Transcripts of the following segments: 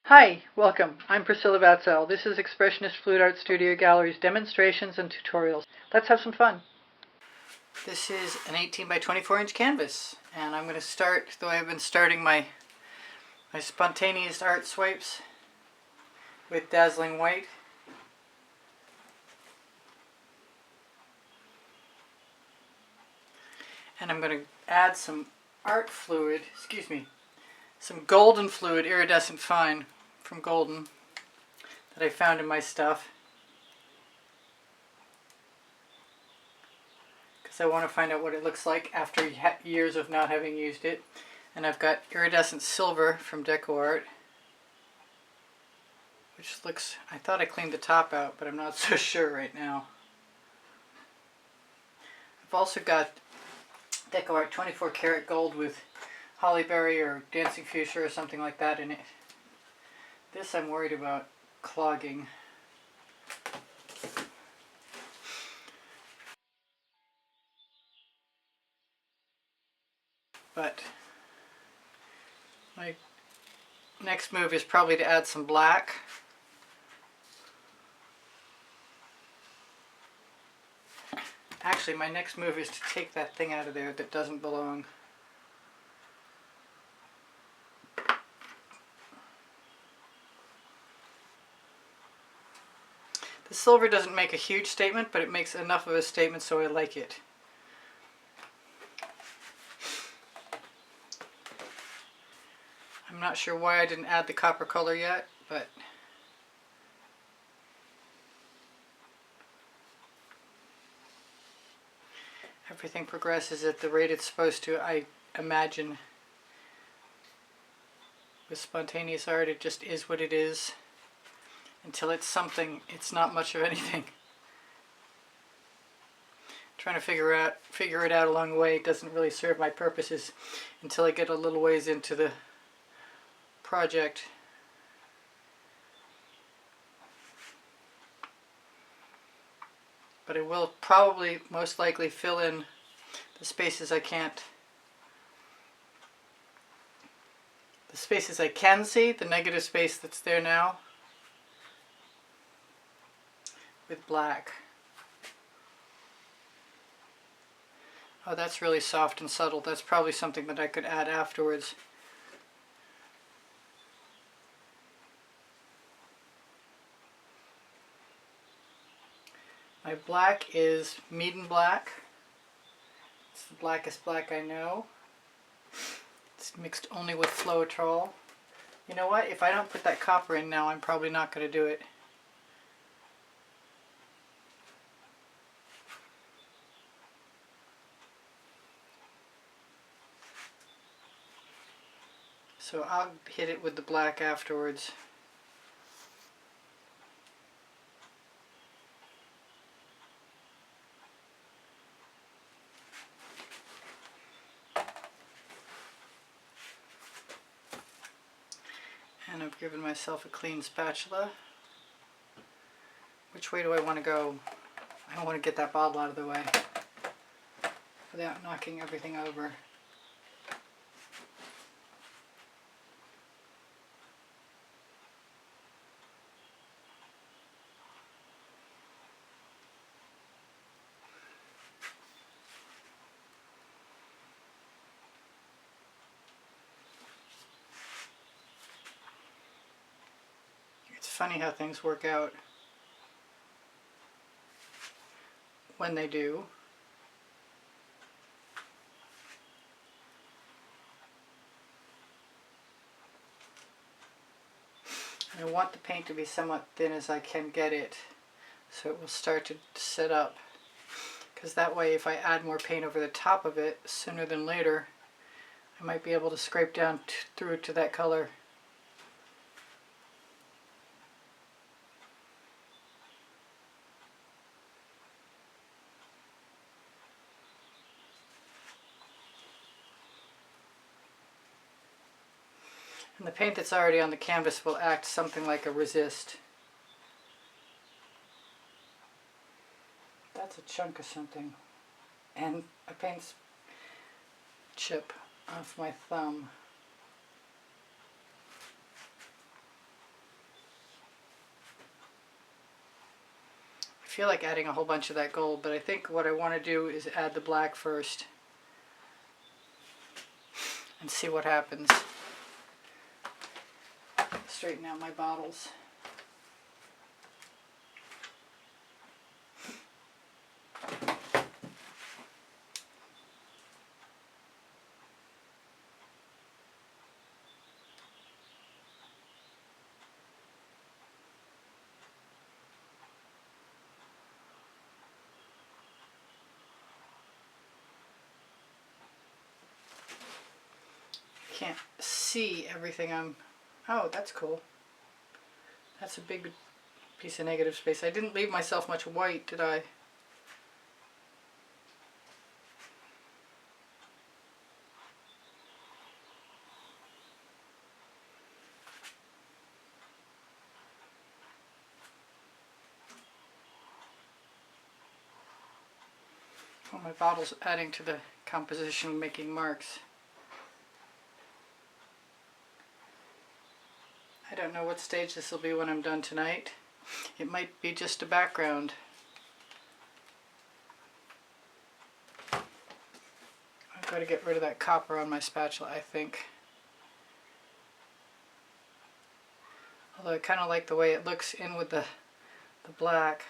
Hi, welcome. I'm Priscilla Batzell. This is Expressionist Fluid Art Studio Gallery's demonstrations and tutorials. Let's have some fun. This is an 18 by 24 inch canvas, and I'm going to start the way I've been starting my spontaneous art swipes with dazzling white. And I'm going to add some art fluid, some golden fluid, iridescent fine from Golden that I found in my stuff, because I want to find out what it looks like after years of not having used it. And I've got iridescent silver from Deco-Art, which looks, I thought I cleaned the top out, but I'm not so sure right now. I've also got Deco-Art 24 karat gold with hollyberry or dancing fuchsia or something like that in it. This I'm worried about clogging. But my next move is probably to add some black. Actually, my next move is to take that thing out of there that doesn't belong. The silver doesn't make a huge statement, but it makes enough of a statement so I like it. I'm not sure why I didn't add the copper color yet, but everything progresses at the rate it's supposed to, I imagine. With spontaneous art, it just is what it is. Until it's something, it's not much of anything. Trying to figure it out along the way doesn't really serve my purposes until I get a little ways into the project. But I will probably most likely fill in the spaces I can't. The spaces I can see, the negative space that's there now, with black. Oh, that's really soft and subtle. That's probably something that I could add afterwards. My black is Meaden Black. It's the blackest black I know. It's mixed only with Floetrol. You know what? If I don't put that copper in now, I'm probably not going to do it. So I'll hit it with the black afterwards. And I've given myself a clean spatula. Which way do I want to go? I don't want to get that bottle out of the way without knocking everything over. It's funny how things work out when they do. I want the paint to be somewhat thin as I can get it, so it will start to set up. Because that way, if I add more paint over the top of it, sooner than later, I might be able to scrape down through to that color. And the paint that's already on the canvas will act something like a resist. That's a chunk of something. And a paint chip off my thumb. feel like adding a whole bunch of that gold, but I think what I want to do is add the black first and see what happens. Straighten out my bottles. Can't see everything I'm... Oh, that's cool. That's a big piece of negative space. I didn't leave myself much white, did I? Well, my bottle's adding to the composition, making marks. I don't know what stage this will be when I'm done tonight. It might be just a background. I've got to get rid of that copper on my spatula, I think. Although I kind of like the way it looks in with the black.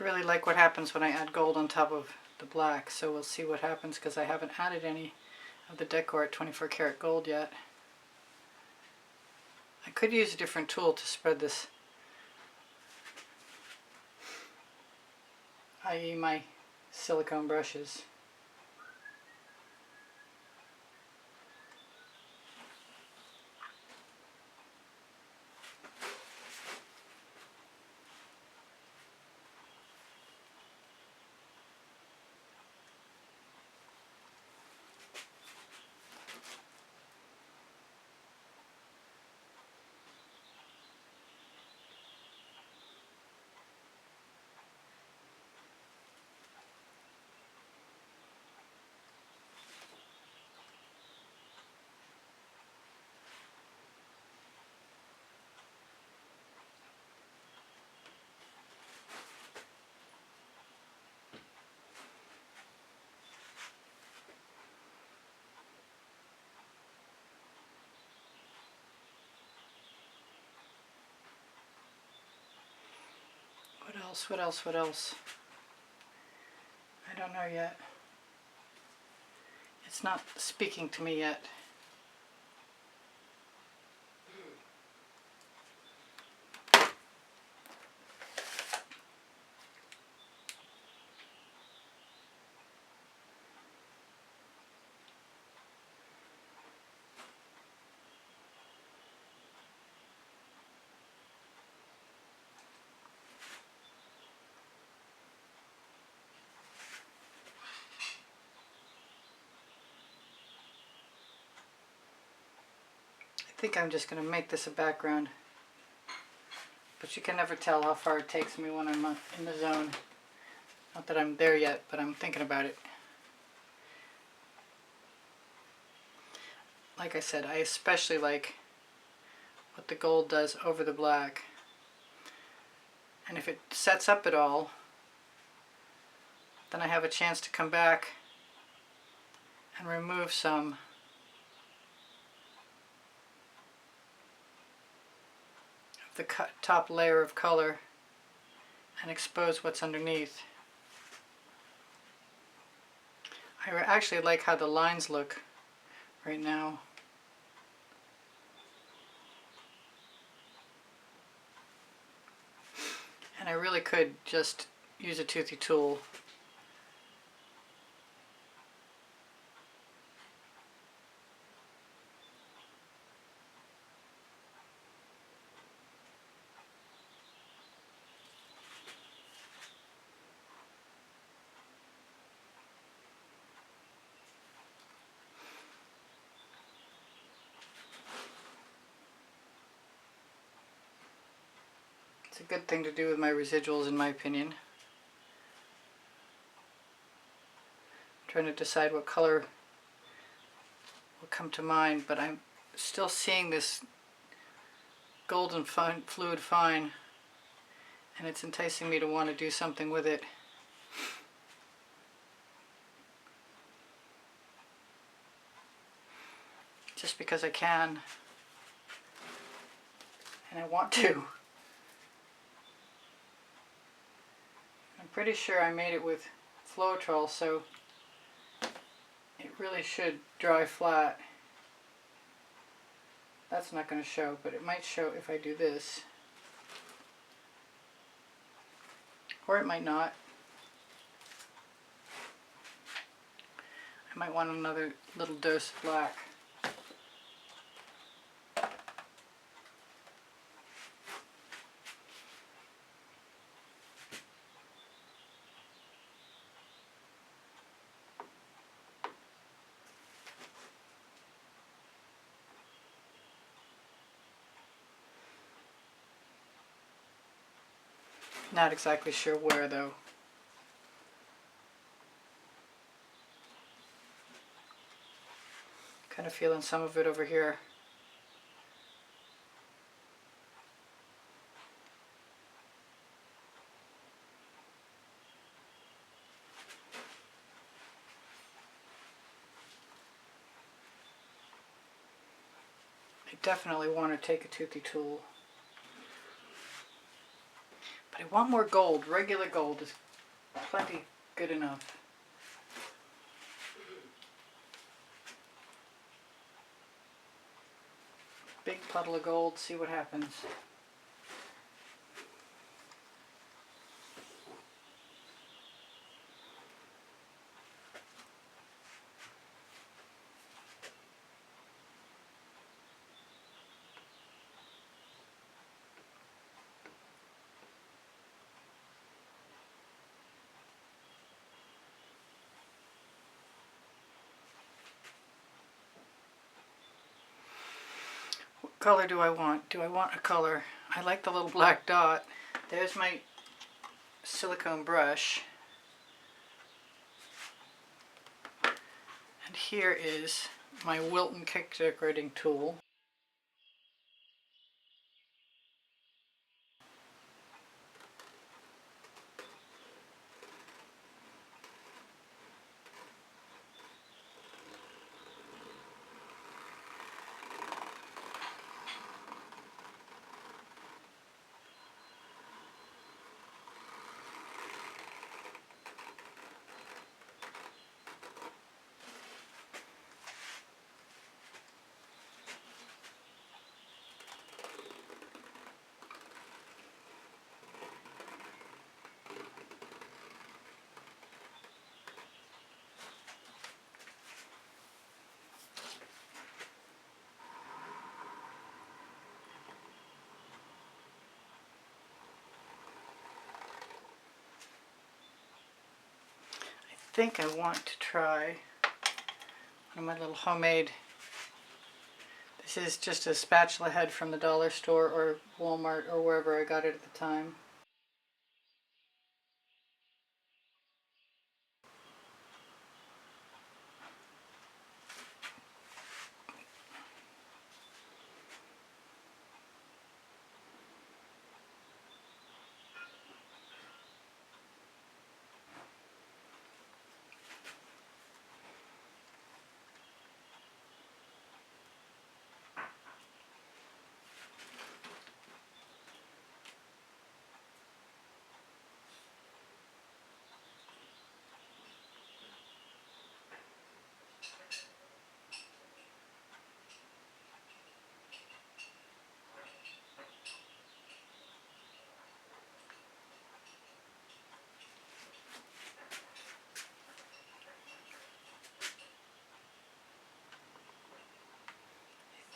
I really like what happens when I add gold on top of the black, so we'll see what happens because I haven't added any of the decor at 24 karat gold yet. I could use a different tool to spread this, i.e. my silicone brushes. What else? I don't know yet. It's not speaking to me yet. I think I'm just going to make this a background, but you can never tell how far it takes me when I'm in the zone. Not that I'm there yet, but I'm thinking about it. Like I said, I especially like what the gold does over the black, and if it sets up at all, then I have a chance to come back and remove some the top layer of color and expose what's underneath. I actually like how the lines look right now. really could just use a toothy tool. It's a good thing to do with my residuals, in my opinion. I'm trying to decide what color will come to mind, but I'm still seeing this golden fluid fine, and it's enticing me to want to do something with it. Just because I can, and I want to. I'm pretty sure I made it with Floetrol, so it really should dry flat. That's not going to show, but it might show if I do this. Or it might not. I might want another little dose of black. Not exactly sure where though. Kind of feeling some of it over here. I definitely want to take a toothy tool. But I want more gold. Regular gold is plenty good enough. Big puddle of gold, see what happens. What color do I want? Do I want a color? I like the little black dot. There's my silicone brush. And here is my Wilton cake decorating tool. I think I want to try one of my little homemade, this is just a spatula head from the dollar store or Walmart or wherever I got it at the time.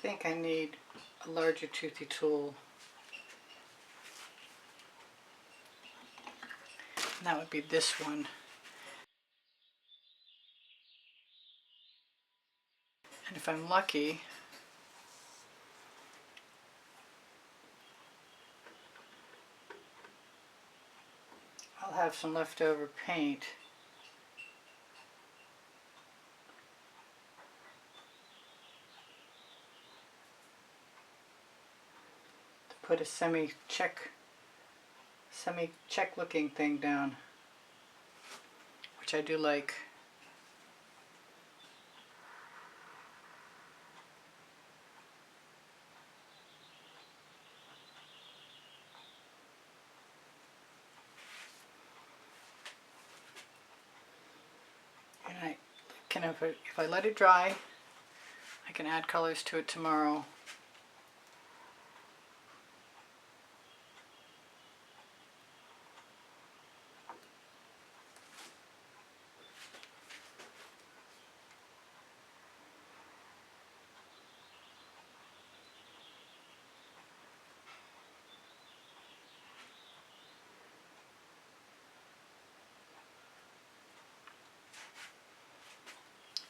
think I need a larger toothy tool. And that would be this one. And if I'm lucky, I'll have some leftover paint. To put a semi-check looking thing down, which I do like. And I can, if I let it dry, I can add colors to it tomorrow.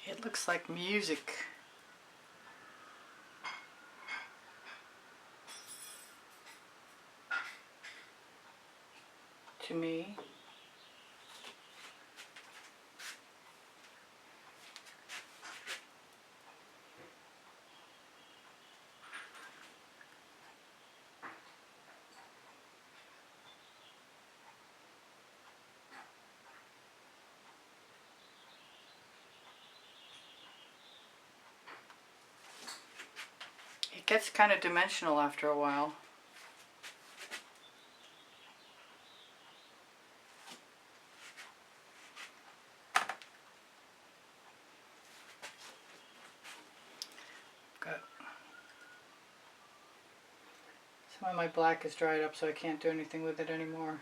It looks like music to me. It gets kind of dimensional after a while. Got some of my black is dried up, so I can't do anything with it anymore.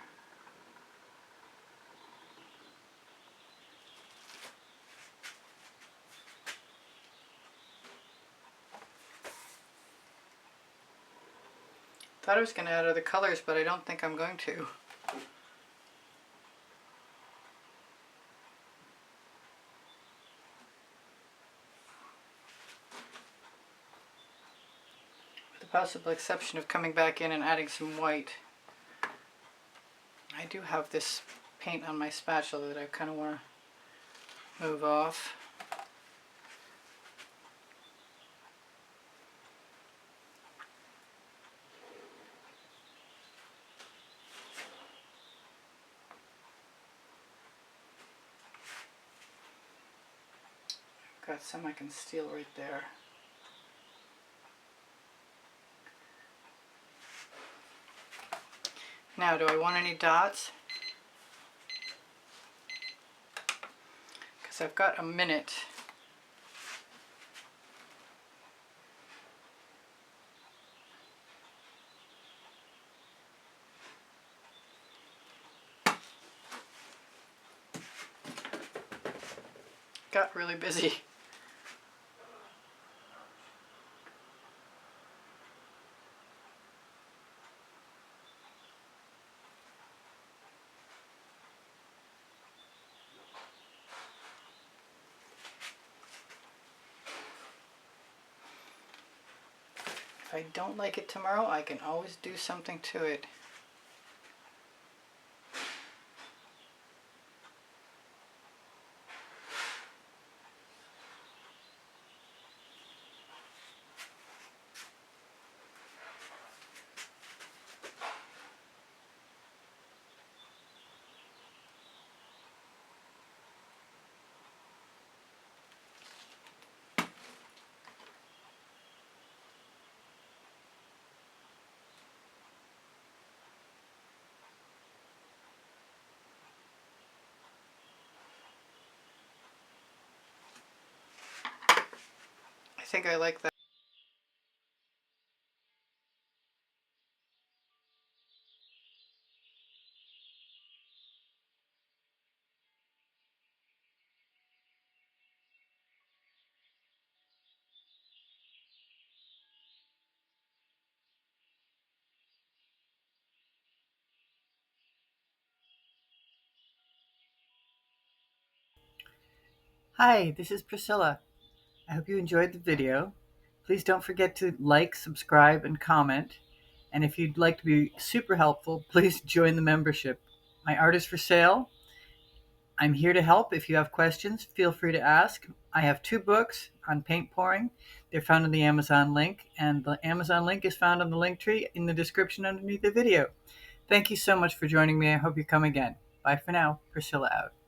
Thought I was going to add other colors, but I don't think I'm going to. With the possible exception of coming back in and adding some white. I do have this paint on my spatula that I kind of want to move off. Got some I can steal right there. Now, do I want any dots? Because I've got a minute. Got really busy. If I don't like it tomorrow, I can always do something to it. I think I like that. Hi, this is Priscilla. I hope you enjoyed the video. Please don't forget to like, subscribe, and comment. And if you'd like to be super helpful, please join the membership. My art is for sale. I'm here to help. If you have questions, feel free to ask. I have 2 books on paint pouring. They're found in the Amazon link, and the Amazon link is found on the link tree in the description underneath the video. Thank you so much for joining me. I hope you come again. Bye for now. Priscilla out.